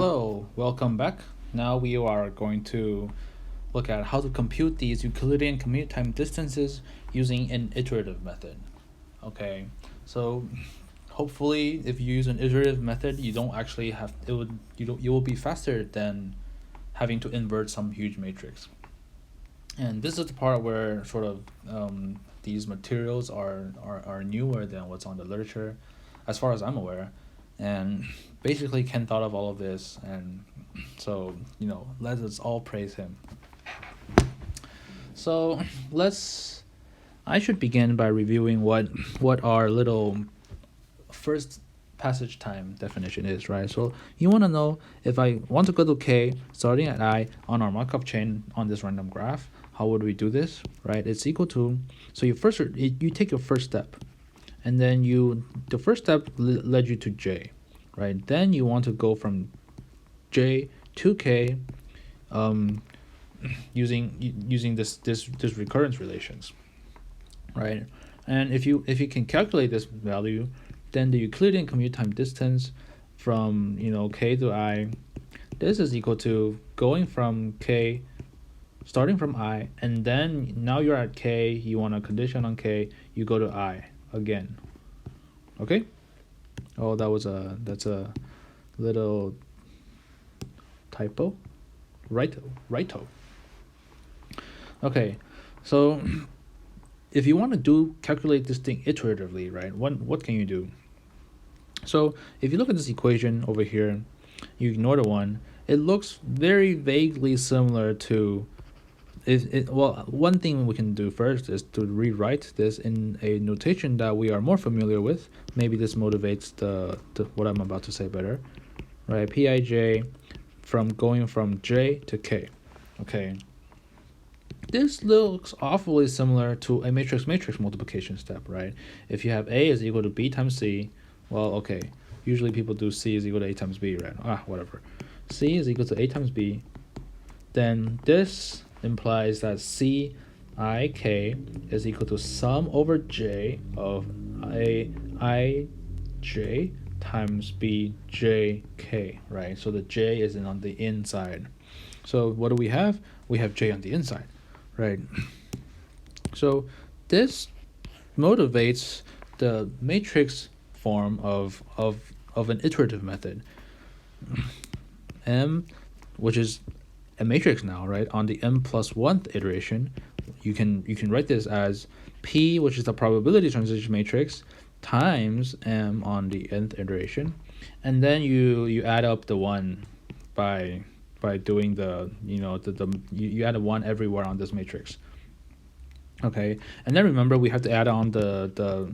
Hello, welcome back. Now we are going to look at how to compute these Euclidean commute time distances using an iterative method. Okay, so hopefully if you use an iterative method, you don't actually have you will be faster than having to invert some huge matrix. And this is the part where sort of these materials are newer than what's on the literature, as far as I'm aware. And basically Ken thought of all of this, and so let us all praise him. So I should begin by reviewing what our little first passage time definition is, right? So you want to know, if I want to go to k starting at I on our Markov chain on this random graph, how would we do this, right? It's equal to, so you take your first step, and then the first step led you to j, right? Then you want to go from j to k using this recurrence relations, right? And if you can calculate this value, then the Euclidean commute time distance from k to I, this is equal to going from k, starting from I, and then now you're at k, you want a condition on k, you go to I again. Okay? Oh, that's a little typo. Righto. Okay, so if you want to calculate this thing iteratively, right? What can you do? So if you look at this equation over here, you ignore the one. It looks very vaguely similar to. One thing we can do first is to rewrite this in a notation that we are more familiar with. Maybe this motivates the what I'm about to say better, right? Pij from going from j to k. Okay. This looks awfully similar to a matrix multiplication step, right? If you have A is equal to B times C, well, okay. Usually people do C is equal to A times B, right? Whatever. C is equal to A times B. Then this implies that Cik is equal to sum over J of Ij times Bjk, right? So the J is on the inside. So what do we have? We have J on the inside, right? So this motivates the matrix form of an iterative method. M, which is a matrix now, right? On the m plus 1th iteration, you can write this as P, which is the probability transition matrix, times m on the nth iteration, and then you add up the 1 by doing you add a 1 everywhere on this matrix. Okay, and then remember we have to add on the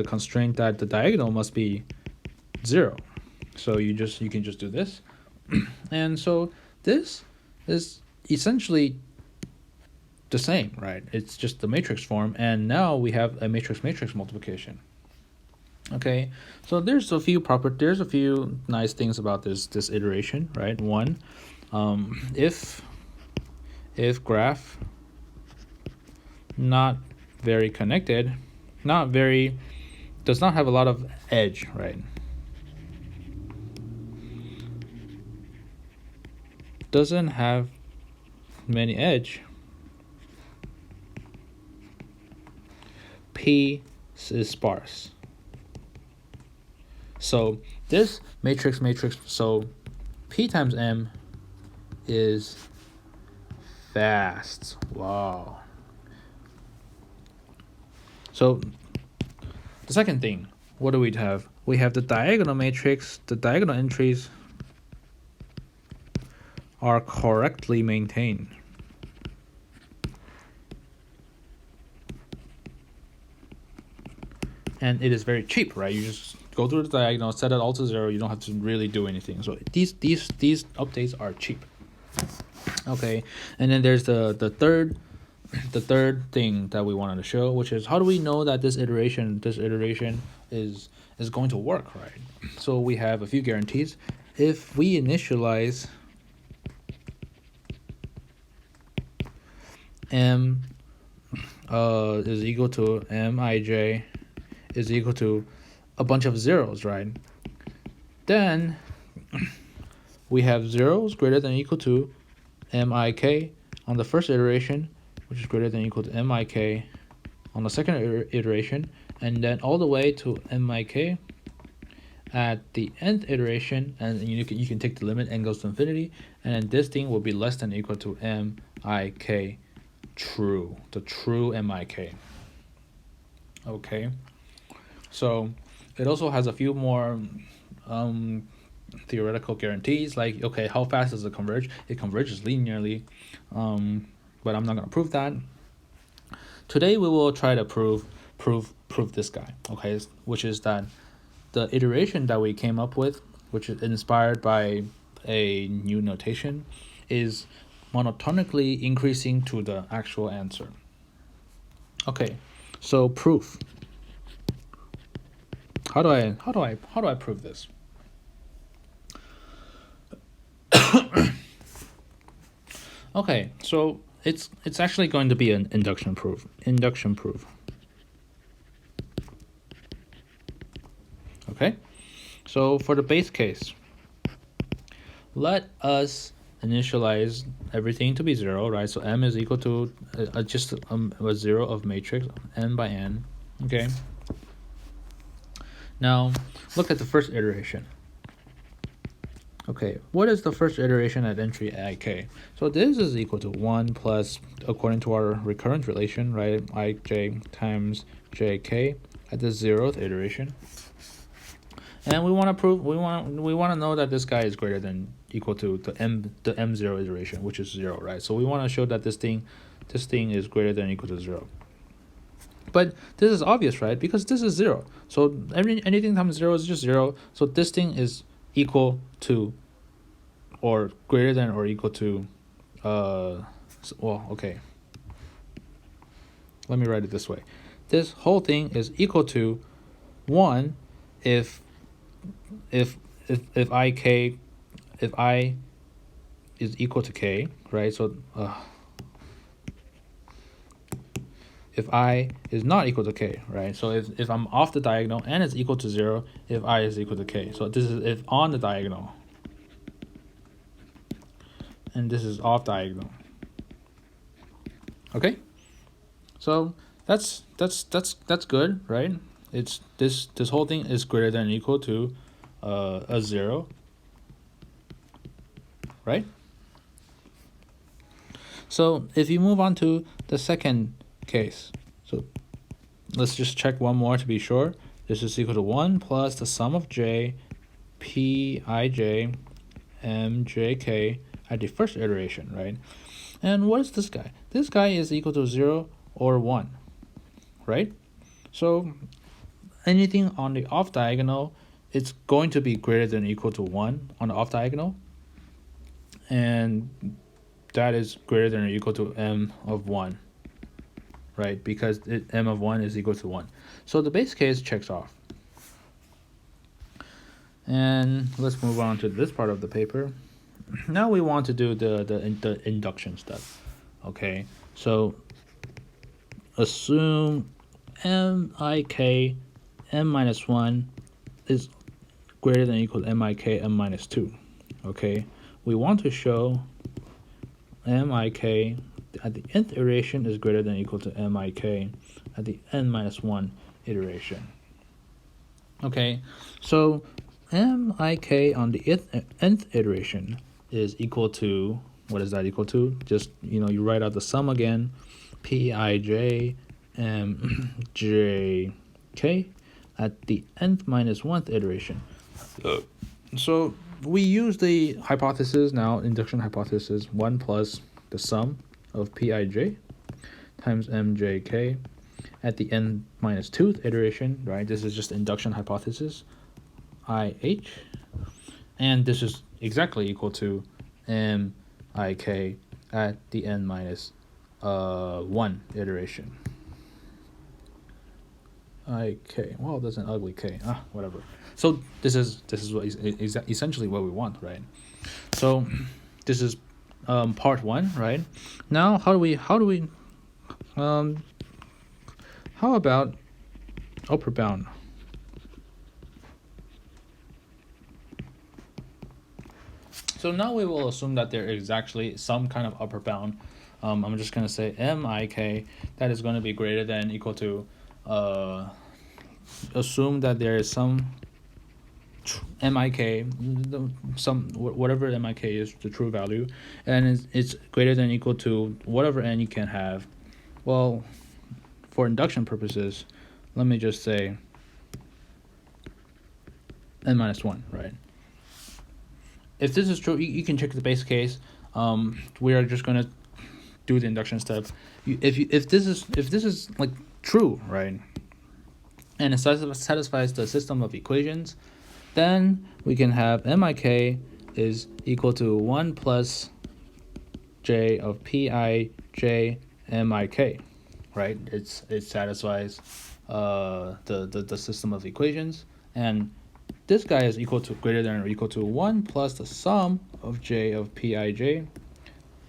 constraint that the diagonal must be 0. So you can just do this, and so this is essentially the same, right? It's just the matrix form, and now we have a matrix multiplication. Okay, so there's a few nice things about this iteration, right? One, if graph not very connected, does not have a lot of edge, right? Doesn't have many edge, P is sparse. So this matrix, so P times M is fast. Wow. So the second thing, what do we have? We have the diagonal matrix. The diagonal entries are correctly maintained. And it is very cheap, right? You just go through the diagonal, set it all to 0. You don't have to really do anything. So these updates are cheap. Okay, and then there's the third thing that we wanted to show, which is how do we know that this iteration is going to work, right? So we have a few guarantees. If we initialize m is equal to mij is equal to a bunch of zeros, right? Then we have 0 is greater than or equal to mik on the first iteration, which is greater than or equal to mik on the second iteration, and then all the way to mik at the nth iteration, and you can take the limit n goes to infinity, and then this thing will be less than or equal to mik true, the true mik. Okay, so it also has a few more theoretical guarantees, like, okay, how fast does it converge? It converges linearly, but I'm not going to prove that. Today we will try to prove this guy, okay, which is that the iteration that we came up with, which is inspired by a new notation, is monotonically increasing to the actual answer. Okay, so proof. How do I prove this? Okay, so it's actually going to be an induction proof. Okay, so for the base case, let us initialize everything to be 0, right? So m is equal to just a 0 of matrix n by n. Okay, now look at the first iteration. Okay, what is the first iteration at entry ik? So this is equal to 1 plus, according to our recurrent relation, right, ij times jk at the 0th iteration. And we want to prove, we want to know that this guy is greater than equal to the m0 iteration, which is 0, right? So we want to show that this thing is greater than or equal to 0. But this is obvious, right? Because this is 0. So anything times 0 is just 0. So this thing is equal to or greater than or equal to well, okay, let me write it this way. This whole thing is equal to 1 if I is equal to k, right? So if I is not equal to k, right? So if I'm off the diagonal and it's equal to 0 if I is equal to k. So this is if on the diagonal, and this is off diagonal. Okay, so that's good, right? It's this whole thing is greater than or equal to a 0, right? So if you move on to the second case, so let's just check one more to be sure. This is equal to 1 plus the sum of j pij mjk at the first iteration, right? And what is this guy? This guy is equal to 0 or 1, right? So anything on the off diagonal, it's going to be greater than or equal to 1 on the off diagonal, and that is greater than or equal to m of 1, right? Because m of 1 is equal to 1. So the base case checks off. And let's move on to this part of the paper. Now we want to do the induction stuff. Okay, so assume mik m minus 1 is greater than or equal to mik m minus 2. Okay, we want to show mik at the nth iteration is greater than or equal to mik at the n minus 1 iteration. Okay, so mik on the nth iteration is equal to, what is that equal to? Just, you write out the sum again, pij mjk at the nth minus 1th iteration. So we use the hypothesis now, induction hypothesis, 1 plus the sum of pij times mjk at the n minus 2th iteration, right? This is just induction hypothesis, ih, and this is exactly equal to mik at the n minus 1 iteration. Ik, well, that's an ugly k, whatever. So this is what essentially what we want, right? So this is part 1, right? Now how about upper bound? So now we will assume that there is actually some kind of upper bound. I'm just going to say MIK that is going to be greater than equal to, assume that there is some MIK, some whatever MIK is the true value, and it's greater than equal to whatever n you can have. Well, for induction purposes, let me just say n minus 1, right? If this is true, you can check the base case. We are just going to do the induction step. If this is like true, right, and it satisfies the system of equations, then we can have MIK is equal to 1 plus j of pi j MIK, right? It satisfies the system of equations, and this guy is equal to greater than or equal to 1 plus the sum of j of pij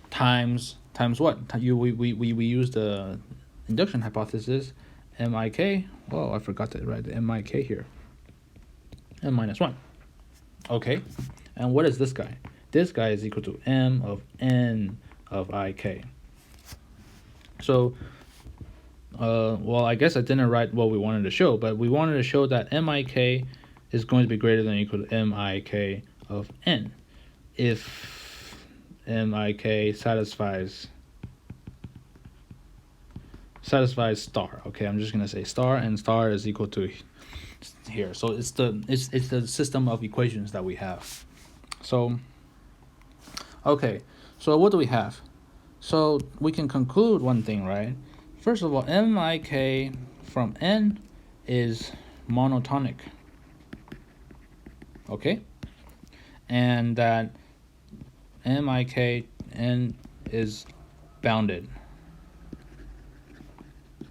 times what? We use the induction hypothesis, MIK. Well, I forgot to write the MIK here. M minus 1. Okay, and what is this guy? This guy is equal to m of n of ik. So, well, I guess I didn't write what we wanted to show, but we wanted to show that MIK is going to be greater than or equal to MIK of n if MIK satisfies star. Okay, I'm just gonna say star, and star is equal to here. So it's the system of equations that we have. So okay, so what do we have? So we can conclude one thing, right? First of all, MIK from n is monotonic. Okay, and that MIK n is bounded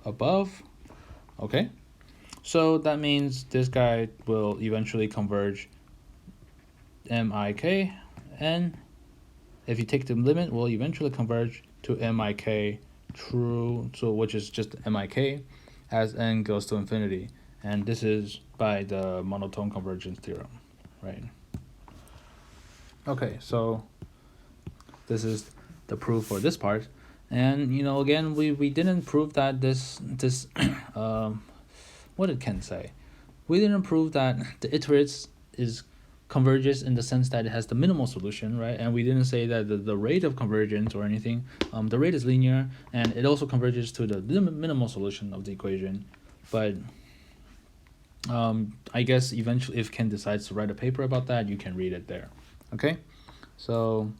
above. Okay, so that means this guy will eventually converge MIK n. If you take the limit, will eventually converge to MIK true, so which is just MIK as n goes to infinity, and this is by the monotone convergence theorem, right? Okay, so this is the proof for this part, and again we didn't prove that this what did Ken say? We didn't prove that the iterates is converges in the sense that it has the minimal solution, right? And we didn't say that the rate of convergence or anything. The rate is linear, and it also converges to the minimal solution of the equation. But I guess eventually, if Ken decides to write a paper about that, you can read it there. Okay, so